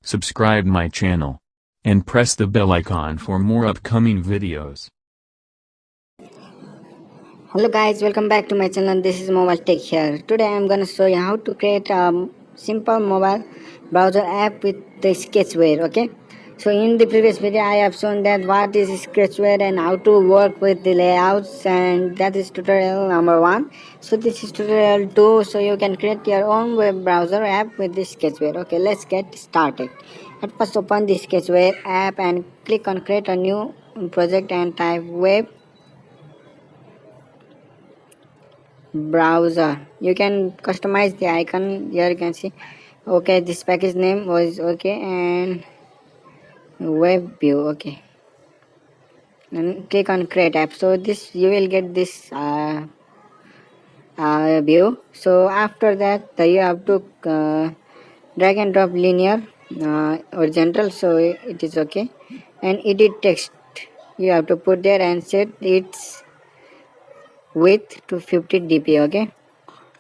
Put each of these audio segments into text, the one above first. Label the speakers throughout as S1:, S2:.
S1: subscribe my channel, and press the bell icon for more upcoming videos.
S2: Hello guys, welcome back to my channel. This is Mobile Tech here. Today I am going to show you how to create a simple mobile browser app with the Sketchware. Okay, so in the previous video I have shown that what is Sketchware and how to work with the layouts, and that is tutorial number 1. So this is tutorial 2, so you can create your own web browser app with the Sketchware. Okay, let's get started. At first open the Sketchware app and click on create a new project and type web browser. You can customize the icon. Here you can see, okay, this package name was okay, and web view. Okay, and click on create app. So this you will get this view. So after that you have to drag and drop linear horizontal, so it is okay, and edit text you have to put there and set its width to 50 dp. Okay,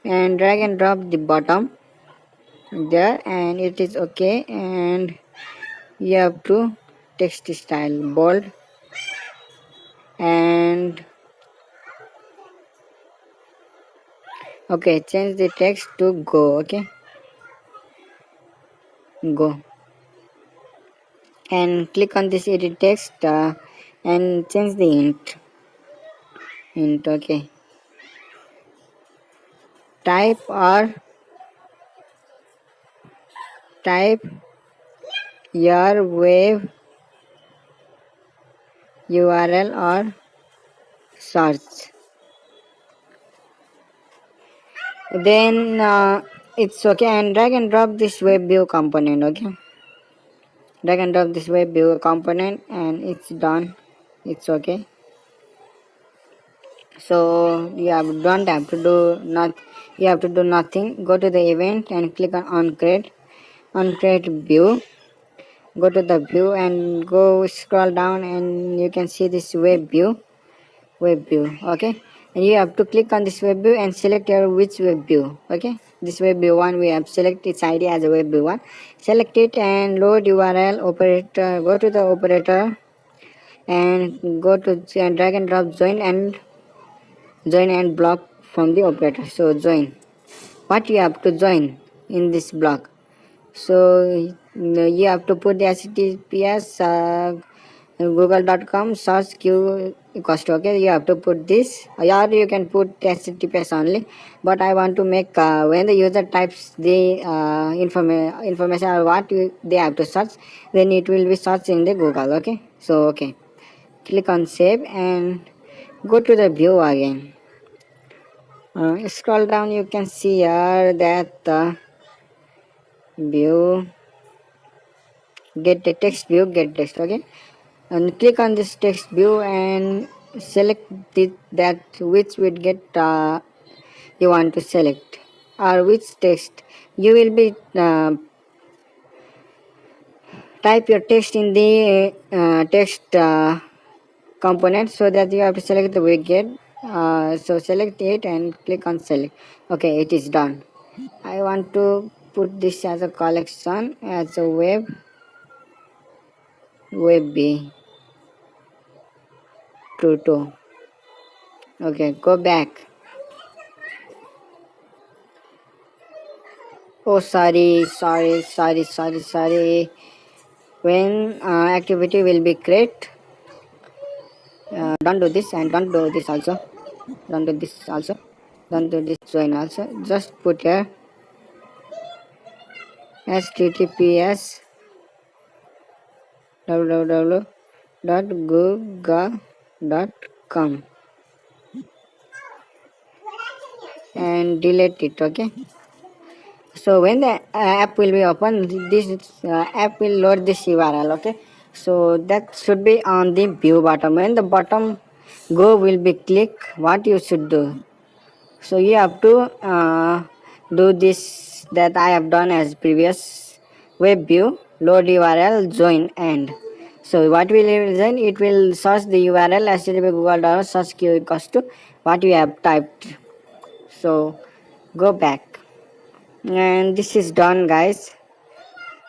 S2: and drag and drop the bottom there, and it is okay, and you have to text style bold, and okay, change the text to go. Okay, go, and click on this edit text and change the int. Okay, type or type your web url or search, then it's okay, and drag and drop this web view component. Okay, drag and drop this web view component, and it's done. It's okay. So don't have to do not you have to do nothing. Go to the event and click on create view. Go to the view and go scroll down, and you can see this web view. Okay, and you have to click on this web view and select your which web view. Okay, this web view 1 we have select its id as a web view 1. Select it and load url operator. Go to the operator and go to and drag and drop join and block from the operator. So join, what you have to join in this block. So you have to put the https google.com source q equals to. Okay, you have to put this, or you can put https only, but I want to make when the user types the information or what they have to search, then it will be searched in the Google. Okay, so okay, click on save and go to the view again. Scroll down, you can see here that view get the text view get text. Okay, and click on this text view and select that which would get you want to select, or which text you will be type your text in the text component, so that you have to select the widget. So select it and click on select. Okay, it is done. I want to put this as a collection, as a web B to. Okay, go back. Oh, sorry. When activity will be create, don't do this, and don't do this also. Don't do this also. Don't do this join also. Just put here https www.google.com and delete it. Okay, so when the app will be open, this app will load this url. Okay, so that should be on the view bottom. When the bottom go will be click, what you should do, so you have to do this that I have done as previous web view, load url, join, end. So what will it then, it will search the url http google search q equals to what you have typed. So go back, and this is done, guys.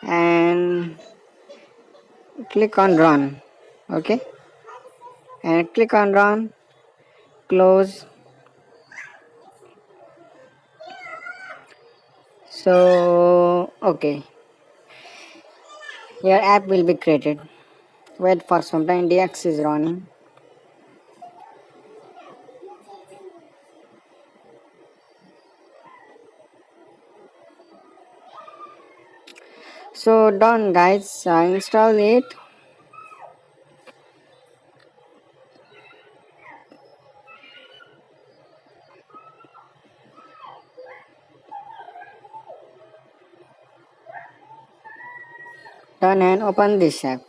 S2: and click on run. Okay, and click on run, close. So okay, your app will be created. Wait for some time, DX is running. So done guys, install it. Done and open this app.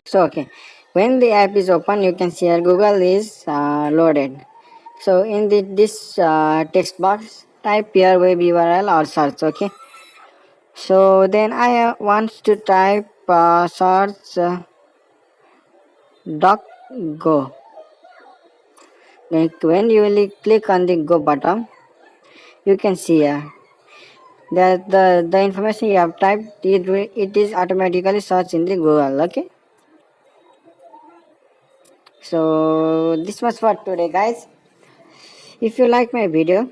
S2: So okay, when the app is open, you can see here Google is loaded. So in this text box, type your web URL or search. Okay. So then I want to type search go. Then when you will click on the go button, you can see that the information you have typed it is automatically searched in the Google. Okay. So this was for today, guys. If you like my video.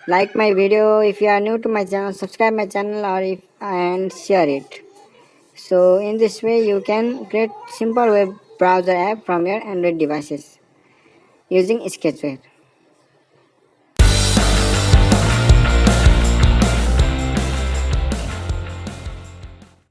S2: If you are new to my channel, subscribe my channel or if and share it. So in this way, you can create simple web browser app from your Android devices using Sketchware.